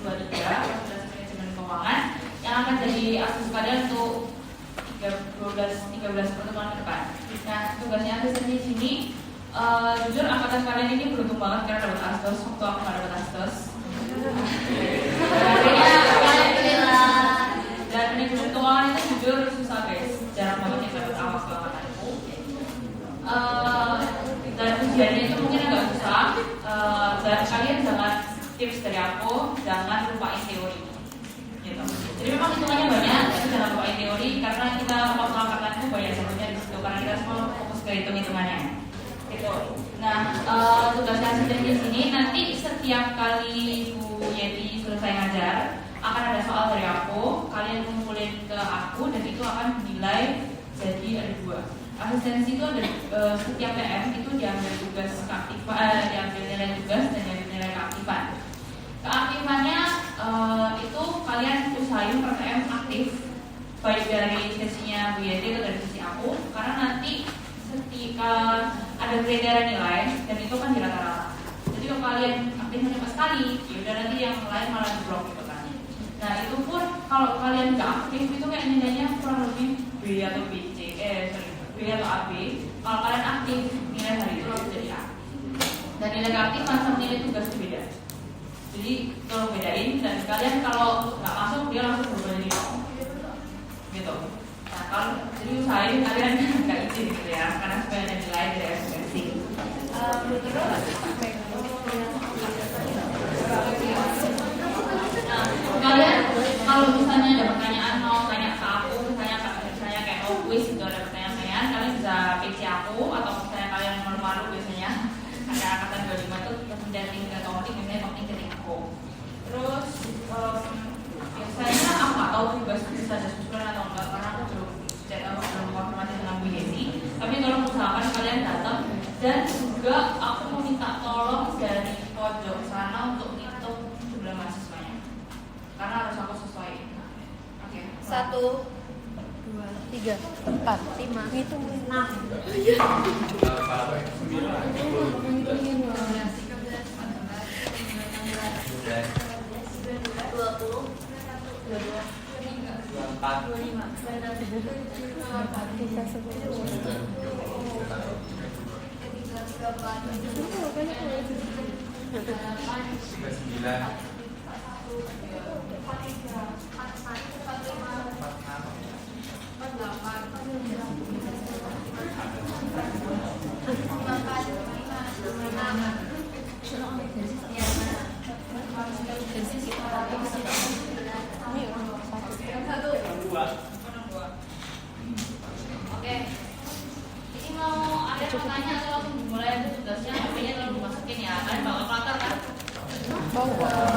23 Fakultas Manajemen Keuangan yang akan jadi asisten kalian untuk 13 pertemuan ke depan. Nah, tugasnya asisten di sini, jujur angkatan kalian ini beruntung banget karena dapat asdos, waktu aku nggak dapat asdos. Dan manajemen keuangan itu jujur susah guys, jarang banget yang dapat awas ke angkatanku. Dan ujiannya itu mungkin agak susah. Dan kalian jangan, tips dari aku, jangan lupain teori. Gitu. Jadi memang hitungannya banyak, tapi jangan lupain teori karena kita waktu angkatanku banyak sebutnya di situ karena kita semua fokus ke hitungannya. Gitu. Nah, tugasnya asisten di sini nanti setiap kali Bu Yeti selesai ngajar akan ada soal dari aku, kalian kumpulin ke aku dan itu akan dinilai jadi ada 2. Asistensi itu ada setiap PM itu diambil tugas keaktifan, diambil nilai tugas dan diambil nilai keaktifan. Keaktifannya itu kalian usahain per PM aktif baik dari sesinya Bu Yeti atau dari sesi aku karena nanti ketika ada kriteria nilai dan itu kan di rata-rata. Jadi kalau kalian aktif hanya sekali, ya udah nanti yang lain malah di-block gitu kan. Nah itu pun kalau kalian nggak aktif itu kayak nilainya kurang lebih B atau B atau AB. Kalau kalian aktif nilai hari itu jadi A. Dan nilai keaktifan sama nilai tugas itu beda. Jadi tolong bedain dan kalian kalau nggak masuk dia langsung berubah jadi nol. Gitu. Nah kalau jadi usahain kalian nggak izin gitu ya karena supaya ada nilai dari evaluasi. Kalian kalau misalnya ada pertanyaan mau tanya ke aku, misalnya kayak quiz itu ada pertanyaan, kalian bisa PC aku atau misalnya kalian malu-malu biasanya ada angkatan 25 tuh mendating ke Tongting, biasanya Tongting ketik aku. Terus biasanya aku nggak tahu tugas bisa ada susulan atau enggak karena aku belum konfirmasi dengan Bu Yesi. Tapi kalau misalkan kalian datang dan juga aku mau minta tolong dari pojok sana untuk ngitung jumlah mahasiswanya. Karena harus aku sesuaiin. Oke. 1, 2, 3, 4, 5, hitung 6. Oke. Ini mau ada pertanyaan atau langsung dimulai tugasnya, HP-nya tolong dimasukin ya. Kalian bawa kalkulator kan? Bawa.